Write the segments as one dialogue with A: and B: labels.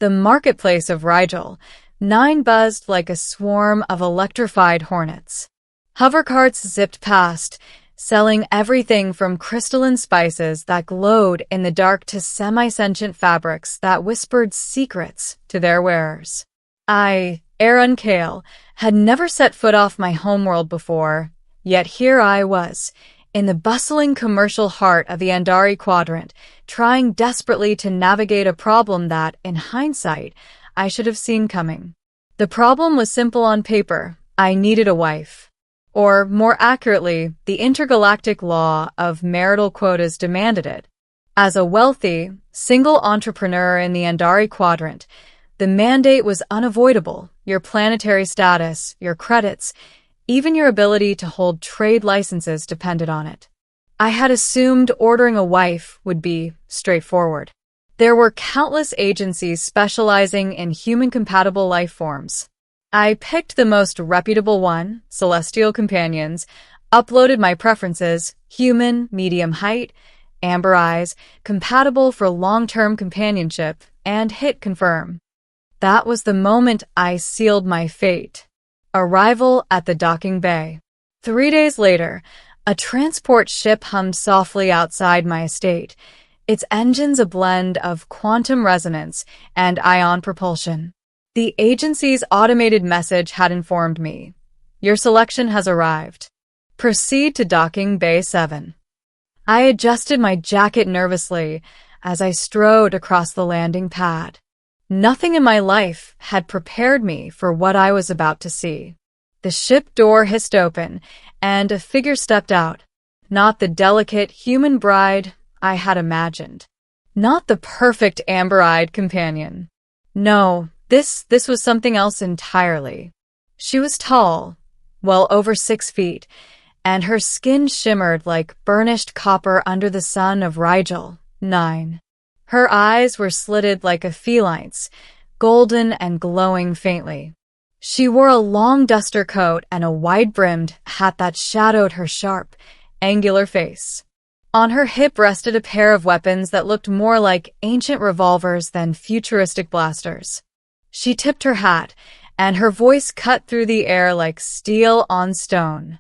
A: The marketplace of Rigel, 9 buzzed like a swarm of electrified hornets. Hovercarts zipped past, selling everything from crystalline spices that glowed in the dark to semi-sentient fabrics that whispered secrets to their wearers. I, Aaron Kale, had never set foot off my homeworld before, yet here I was, in the bustling commercial heart of the Andari Quadrant, trying desperately to navigate a problem that, in hindsight, I should have seen coming. The problem was simple on paper. I needed a wife. Or, more accurately, the intergalactic law of marital quotas demanded it. As a wealthy, single entrepreneur in the Andari Quadrant, the mandate was unavoidable. Your planetary status, your credits, even your ability to hold trade licenses depended on it. I had assumed ordering a wife would be straightforward. There were countless agencies specializing in human-compatible life forms. I picked the most reputable one, Celestial Companions, uploaded my preferences, human, medium height, amber eyes, compatible for long-term companionship, and hit confirm. That was the moment I sealed my fate. Arrival at the docking bay. 3 days later, a transport ship hummed softly outside my estate, its engines a blend of quantum resonance and ion propulsion. The agency's automated message had informed me. Your selection has arrived. Proceed to docking bay 7. I adjusted my jacket nervously as I strode across the landing pad. Nothing in my life had prepared me for what I was about to see. The ship door hissed open, and a figure stepped out. Not the delicate human bride I had imagined. Not the perfect amber-eyed companion. No, this was something else entirely. She was tall, well over 6 feet, and her skin shimmered like burnished copper under the sun of Rigel, 9. Her eyes were slitted like a feline's, golden and glowing faintly. She wore a long duster coat and a wide-brimmed hat that shadowed her sharp, angular face. On her hip rested a pair of weapons that looked more like ancient revolvers than futuristic blasters. She tipped her hat, and her voice cut through the air like steel on stone.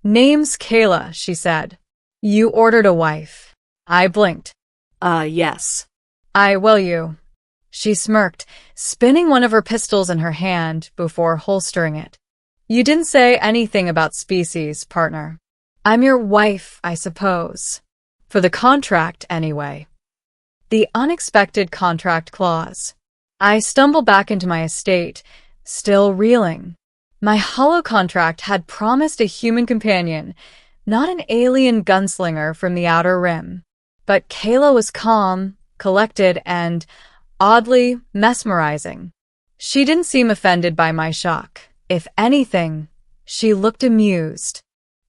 A: "Name's Kayla," she said. "You ordered a wife." I blinked. Yes. You. She smirked, spinning one of her pistols in her hand before holstering it. "You didn't say anything about species, partner. I'm your wife, I suppose. For the contract, anyway." The unexpected contract clause. I stumbled back into my estate, still reeling. My hollow contract had promised a human companion, not an alien gunslinger from the Outer Rim. But Kayla was calm, collected, and, oddly, mesmerizing. She didn't seem offended by my shock. If anything, she looked amused.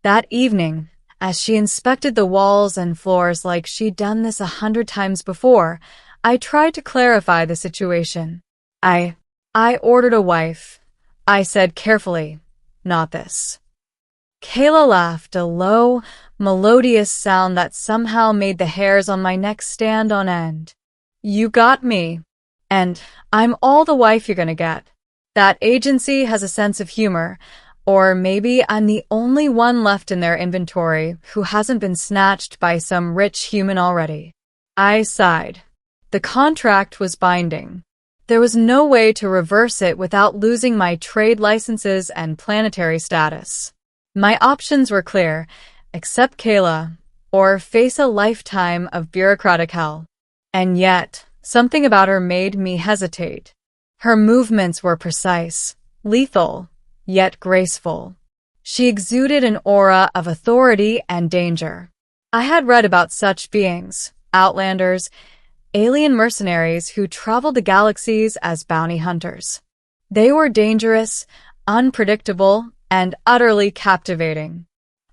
A: That evening, as she inspected the walls and floors like she'd done this 100 times before, I tried to clarify the situation. I ordered a wife, I said carefully, not this. Kayla laughed, a low, melodious sound that somehow made the hairs on my neck stand on end. "You got me. And I'm all the wife you're gonna get. That agency has a sense of humor, or maybe I'm the only one left in their inventory who hasn't been snatched by some rich human already." I sighed. The contract was binding. There was no way to reverse it without losing my trade licenses and planetary status. My options were clear: accept Kayla, or face a lifetime of bureaucratic hell. And yet, something about her made me hesitate. Her movements were precise, lethal, yet graceful. She exuded an aura of authority and danger. I had read about such beings, outlanders, alien mercenaries who traveled the galaxies as bounty hunters. They were dangerous, unpredictable, and utterly captivating.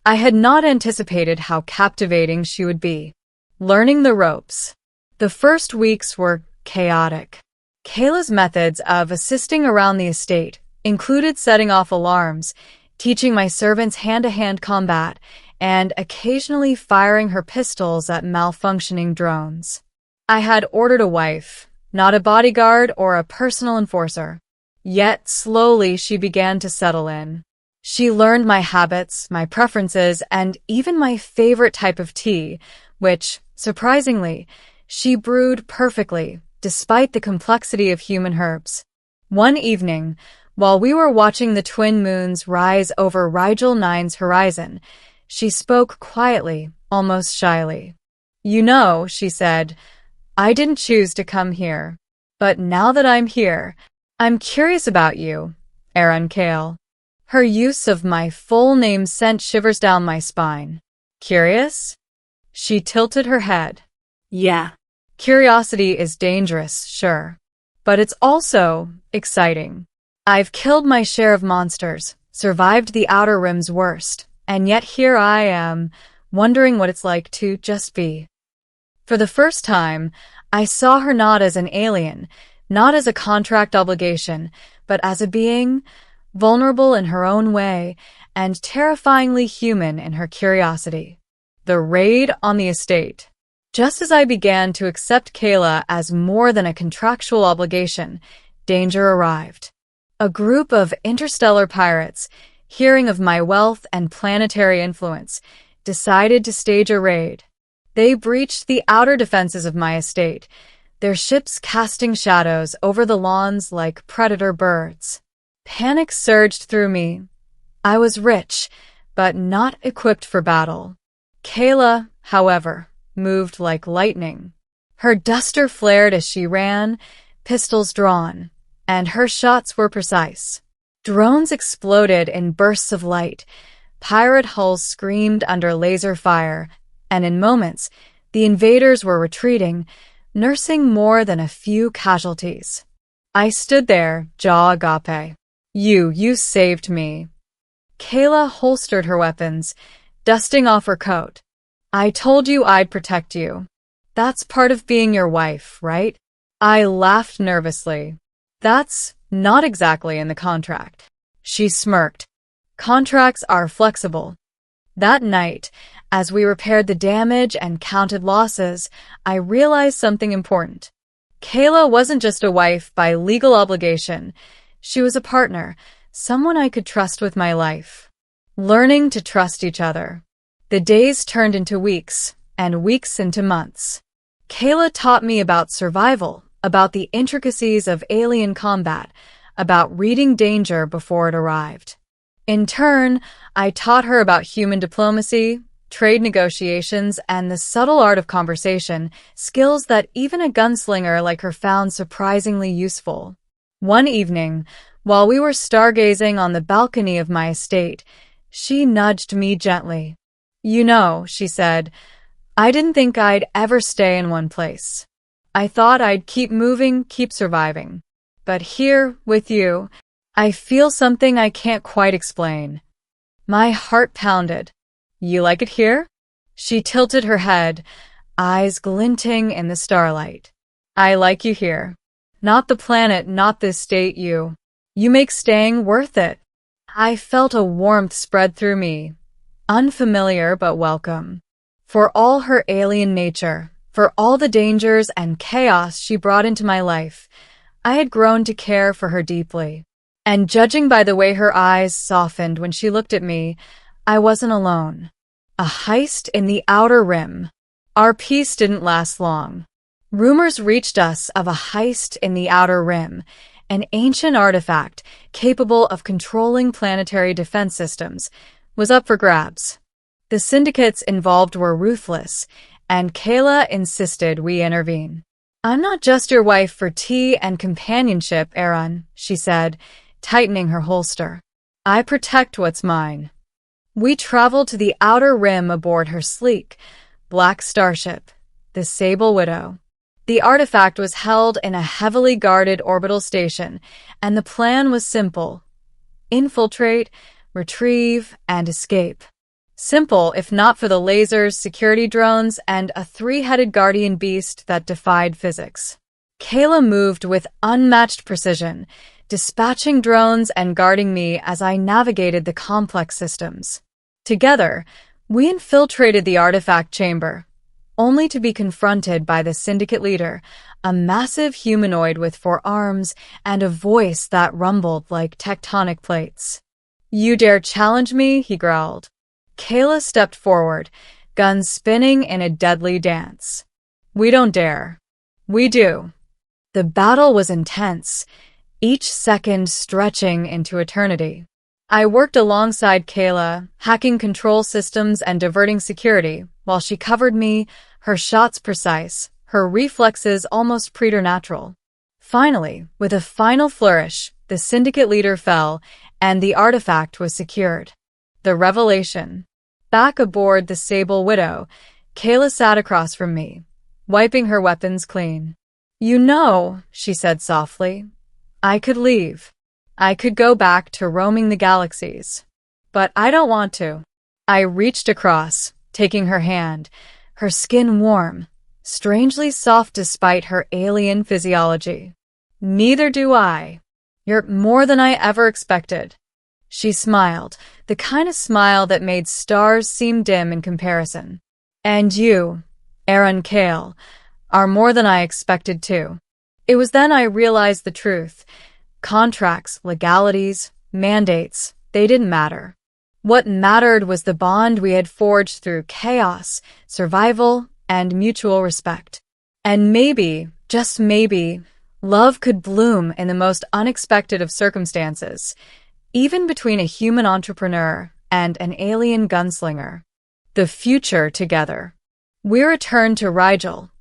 A: I had not anticipated how captivating she would be. Learning the ropes. The first weeks were chaotic. Kayla's methods of assisting around the estate included setting off alarms, teaching my servants hand-to-hand combat, and occasionally firing her pistols at malfunctioning drones. I had ordered a wife, not a bodyguard or a personal enforcer. Yet slowly she began to settle in. She learned my habits, my preferences, and even my favorite type of tea, which, surprisingly, she brewed perfectly, despite the complexity of human herbs. One evening, while we were watching the twin moons rise over Rigel 9's horizon, she spoke quietly, almost shyly. "You know," she said, "I didn't choose to come here. But now that I'm here, I'm curious about you, Aaron Kale." Her use of my full name sent shivers down my spine. "Curious?" She tilted her head. "Yeah. Curiosity is dangerous, sure. But it's also exciting. I've killed my share of monsters, survived the Outer Rim's worst, and yet here I am, wondering what it's like to just be." For the first time, I saw her not as an alien, not as a contract obligation, but as a being, vulnerable in her own way, and terrifyingly human in her curiosity. The raid on the estate. Just as I began to accept Kayla as more than a contractual obligation, danger arrived. A group of interstellar pirates, hearing of my wealth and planetary influence, decided to stage a raid. They breached the outer defenses of my estate, their ships casting shadows over the lawns like predator birds. Panic surged through me. I was rich, but not equipped for battle. Kayla, however, moved like lightning. Her duster flared as she ran, pistols drawn, and her shots were precise. Drones exploded in bursts of light, pirate hulls screamed under laser fire, and in moments, the invaders were retreating, nursing more than a few casualties. I stood there, jaw agape. You saved me." Kayla holstered her weapons, dusting off her coat. "I told you I'd protect you. That's part of being your wife, right?" I laughed nervously. "That's not exactly in the contract." She smirked. "Contracts are flexible." That night, as we repaired the damage and counted losses, I realized something important. Kayla wasn't just a wife by legal obligation. She was a partner, someone I could trust with my life. Learning to trust each other. The days turned into weeks, and weeks into months. Kayla taught me about survival, about the intricacies of alien combat, about reading danger before it arrived. In turn, I taught her about human diplomacy, trade negotiations, and the subtle art of conversation, skills that even a gunslinger like her found surprisingly useful. One evening, while we were stargazing on the balcony of my estate, she nudged me gently. "You know," she said, "I didn't think I'd ever stay in one place. I thought I'd keep moving, keep surviving. But here, with you, I feel something I can't quite explain." My heart pounded. "You like it here?" She tilted her head, eyes glinting in the starlight. "I like you here. Not the planet, not this state, you. You make staying worth it." I felt a warmth spread through me, unfamiliar but welcome. For all her alien nature, for all the dangers and chaos she brought into my life, I had grown to care for her deeply. And judging by the way her eyes softened when she looked at me, I wasn't alone. A heist in the Outer Rim. Our peace didn't last long. Rumors reached us of a heist in the Outer Rim, an ancient artifact capable of controlling planetary defense systems, was up for grabs. The syndicates involved were ruthless, and Kayla insisted we intervene. "I'm not just your wife for tea and companionship, Aaron," she said, tightening her holster. "I protect what's mine." We traveled to the Outer Rim aboard her sleek, black starship, the Sable Widow. The artifact was held in a heavily guarded orbital station, and the plan was simple: infiltrate, retrieve, and escape. Simple, if not for the lasers, security drones, and a three-headed guardian beast that defied physics. Kayla moved with unmatched precision, dispatching drones and guarding me as I navigated the complex systems. Together, we infiltrated the artifact chamber, only to be confronted by the syndicate leader, a massive humanoid with 4 arms and a voice that rumbled like tectonic plates. "You dare challenge me?" he growled. Kayla stepped forward, gun spinning in a deadly dance. "We don't dare. We do." The battle was intense, each second stretching into eternity. I worked alongside Kayla, hacking control systems and diverting security, while she covered me, her shots precise, her reflexes almost preternatural. Finally, with a final flourish, the syndicate leader fell, and the artifact was secured. The revelation. Back aboard the Sable Widow, Kayla sat across from me, wiping her weapons clean. "You know," she said softly, "I could leave. I could go back to roaming the galaxies. But I don't want to." I reached across, taking her hand, her skin warm, strangely soft despite her alien physiology. "Neither do I. You're more than I ever expected." She smiled, the kind of smile that made stars seem dim in comparison. "And you, Aaron Kale, are more than I expected too." It was then I realized the truth. Contracts, legalities, mandates, they didn't matter. What mattered was the bond we had forged through chaos, survival, and mutual respect. And maybe, just maybe, love could bloom in the most unexpected of circumstances, even between a human entrepreneur and an alien gunslinger. The future together. We returned to Rigel,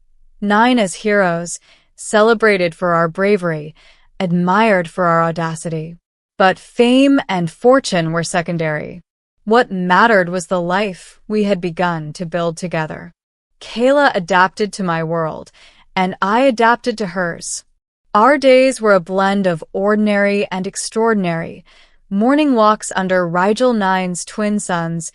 A: 9 as heroes, celebrated for our bravery, admired for our audacity. But fame and fortune were secondary. What mattered was the life we had begun to build together. Kayla adapted to my world, and I adapted to hers. Our days were a blend of ordinary and extraordinary, morning walks under Rigel 9's twin suns,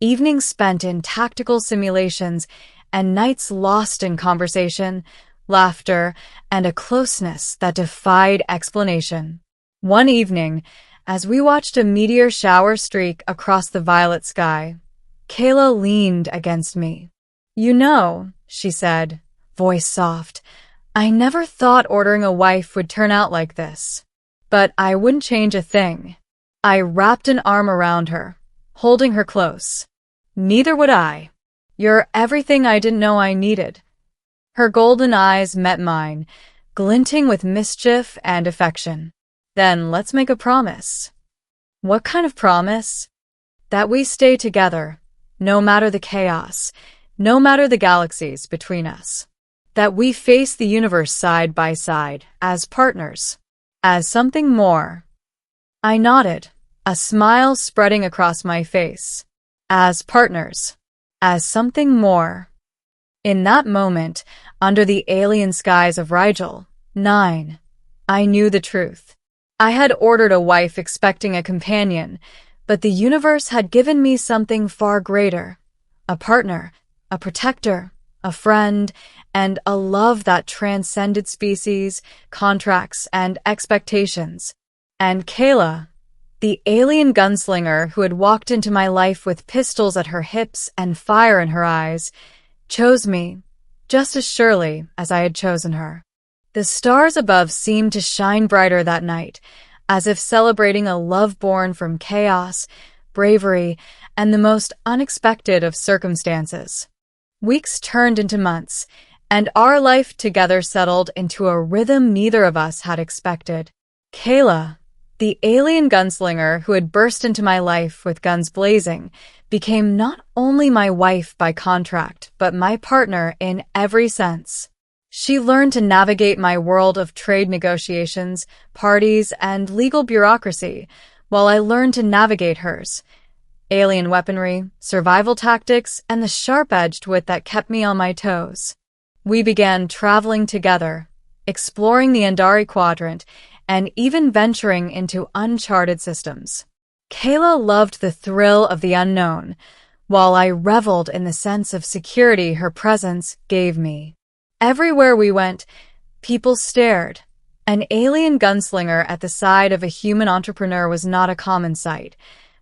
A: evenings spent in tactical simulations, and nights lost in conversation, laughter, and a closeness that defied explanation. One evening, as we watched a meteor shower streak across the violet sky, Kayla leaned against me. "You know," she said, voice soft, "I never thought ordering a wife would turn out like this. But I wouldn't change a thing." I wrapped an arm around her, holding her close. "Neither would I. You're everything I didn't know I needed." Her golden eyes met mine, glinting with mischief and affection. "Then let's make a promise." "What kind of promise?" "That we stay together, no matter the chaos, no matter the galaxies between us. That we face the universe side by side, as partners, as something more." I nodded, a smile spreading across my face. "As partners, as something more." In that moment, under the alien skies of Rigel 9, I knew the truth. I had ordered a wife expecting a companion, but the universe had given me something far greater. A partner, a protector, a friend, and a love that transcended species, contracts, and expectations. And Kayla, the alien gunslinger who had walked into my life with pistols at her hips and fire in her eyes, chose me, just as surely as I had chosen her. The stars above seemed to shine brighter that night, as if celebrating a love born from chaos, bravery, and the most unexpected of circumstances. Weeks turned into months, and our life together settled into a rhythm neither of us had expected. Kayla, the alien gunslinger who had burst into my life with guns blazing, became not only my wife by contract, but my partner in every sense. She learned to navigate my world of trade negotiations, parties, and legal bureaucracy, while I learned to navigate hers. Alien weaponry, survival tactics, and the sharp-edged wit that kept me on my toes. We began traveling together, exploring the Andari Quadrant, and even venturing into uncharted systems. Kayla loved the thrill of the unknown, while I reveled in the sense of security her presence gave me. Everywhere we went, people stared. An alien gunslinger at the side of a human entrepreneur was not a common sight,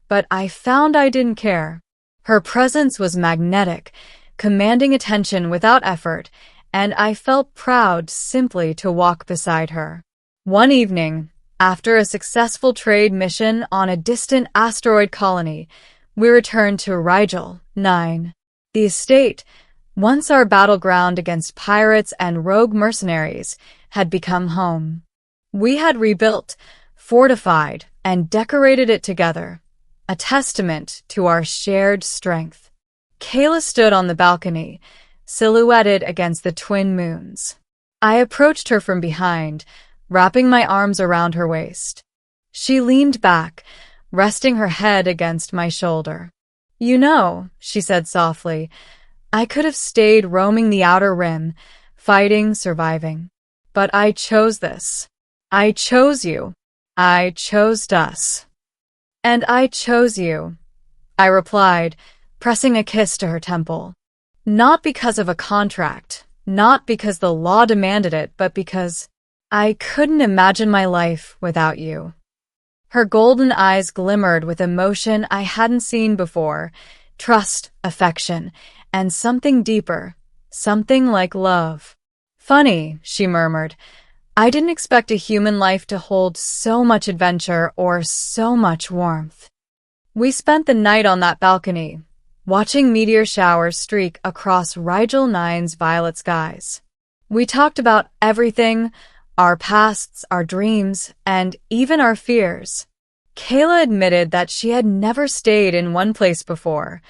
A: but I found I didn't care. Her presence was magnetic, commanding attention without effort, and I felt proud simply to walk beside her. One evening, after a successful trade mission on a distant asteroid colony, we returned to Rigel 9. The estate, once our battleground against pirates and rogue mercenaries, had become home. We had rebuilt, fortified, and decorated it together, a testament to our shared strength. Kayla stood on the balcony, silhouetted against the twin moons. I approached her from behind, wrapping my arms around her waist. She leaned back, resting her head against my shoulder. "You know," she said softly, "I could have stayed roaming the outer rim, fighting, surviving. But I chose this. I chose you. I chose us." "And I chose you," I replied, pressing a kiss to her temple. "Not because of a contract, not because the law demanded it, but because I couldn't imagine my life without you." Her golden eyes glimmered with emotion I hadn't seen before, trust, affection, and something deeper, something like love. "Funny," she murmured. "I didn't expect a human life to hold so much adventure or so much warmth." We spent the night on that balcony, watching meteor showers streak across Rigel 9's violet skies. We talked about everything, our pasts, our dreams, and even our fears. Kayla admitted that she had never stayed in one place before.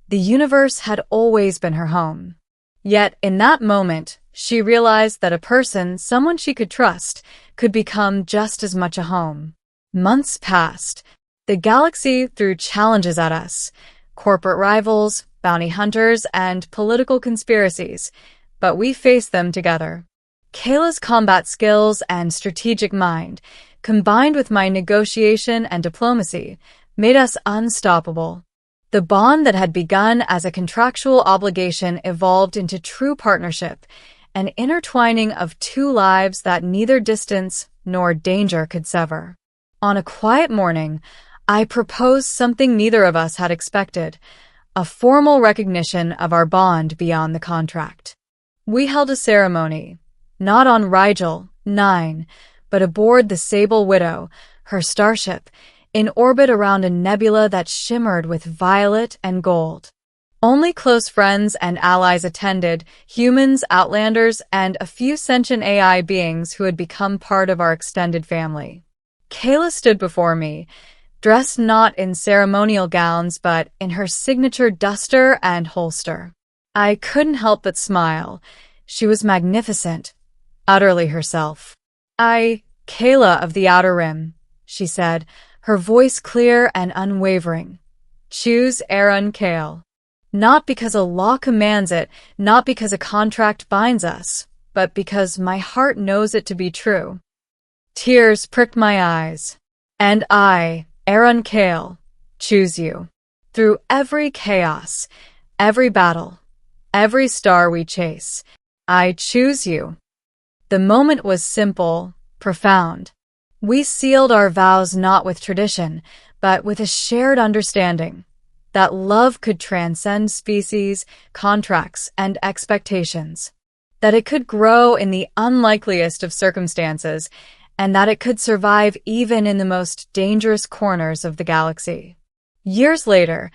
A: The universe had always been her home. Yet, in that moment, she realized that a person, someone she could trust, could become just as much a home. Months passed. The galaxy threw challenges at us, corporate rivals, bounty hunters, and political conspiracies, but we faced them together. Kayla's combat skills and strategic mind, combined with my negotiation and diplomacy, made us unstoppable. The bond that had begun as a contractual obligation evolved into true partnership, an intertwining of two lives that neither distance nor danger could sever. On a quiet morning, I proposed something neither of us had expected, a formal recognition of our bond beyond the contract. We held a ceremony, not on Rigel 9, but aboard the Sable Widow, her starship, in orbit around a nebula that shimmered with violet and gold. Only close friends and allies attended, humans, outlanders, and a few sentient AI beings who had become part of our extended family. Kayla stood before me, dressed not in ceremonial gowns but in her signature duster and holster. I couldn't help but smile. She was magnificent, utterly herself. "Kayla of the Outer Rim," she said, her voice clear and unwavering. "Choose Aaron Kale. Not because a law commands it, not because a contract binds us, but because my heart knows it to be true." Tears pricked my eyes. "And I, Aaron Kale, choose you. Through every chaos, every battle, every star we chase, I choose you." The moment was simple, profound. We sealed our vows not with tradition, but with a shared understanding that love could transcend species, contracts, and expectations, that it could grow in the unlikeliest of circumstances, and that it could survive even in the most dangerous corners of the galaxy. Years later,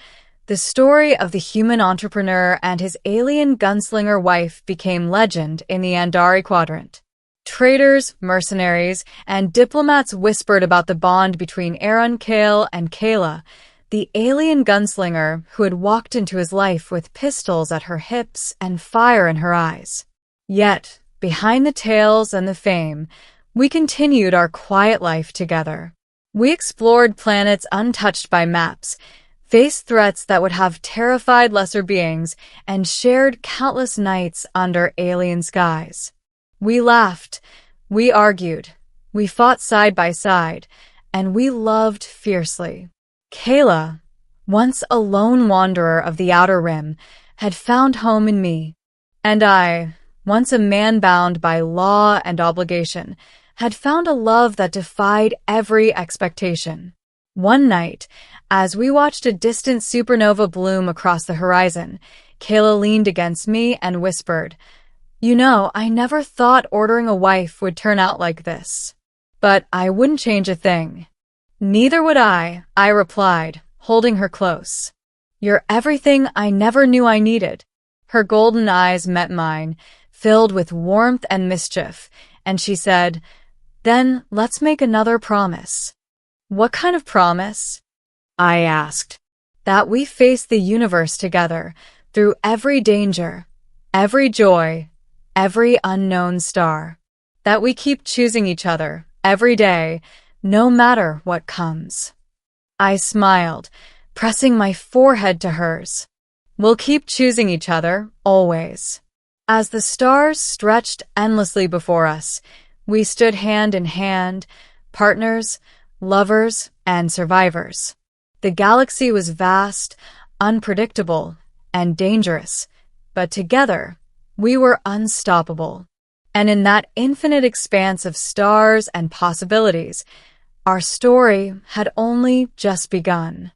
A: the story of the human entrepreneur and his alien gunslinger wife became legend in the Andari Quadrant. Traders, mercenaries, and diplomats whispered about the bond between Aaron Kale and Kayla, the alien gunslinger who had walked into his life with pistols at her hips and fire in her eyes. Yet, behind the tales and the fame, we continued our quiet life together. We explored planets untouched by maps, faced threats that would have terrified lesser beings, and shared countless nights under alien skies. We laughed, we argued, we fought side by side, and we loved fiercely. Kayla, once a lone wanderer of the Outer Rim, had found home in me. And I, once a man bound by law and obligation, had found a love that defied every expectation. One night, as we watched a distant supernova bloom across the horizon, Kayla leaned against me and whispered, I never thought ordering a wife would turn out like this. But I wouldn't change a thing. Neither would I replied, holding her close. You're everything I never knew I needed. Her golden eyes met mine, filled with warmth and mischief, and she said, Then let's make another promise. What kind of promise? I asked. That we face the universe together, through every danger, every joy, every unknown star. That we keep choosing each other, every day, no matter what comes. I smiled, pressing my forehead to hers. We'll keep choosing each other, always. As the stars stretched endlessly before us, we stood hand in hand, partners, lovers, and survivors. The galaxy was vast, unpredictable, and dangerous, but together, we were unstoppable. And in that infinite expanse of stars and possibilities, our story had only just begun.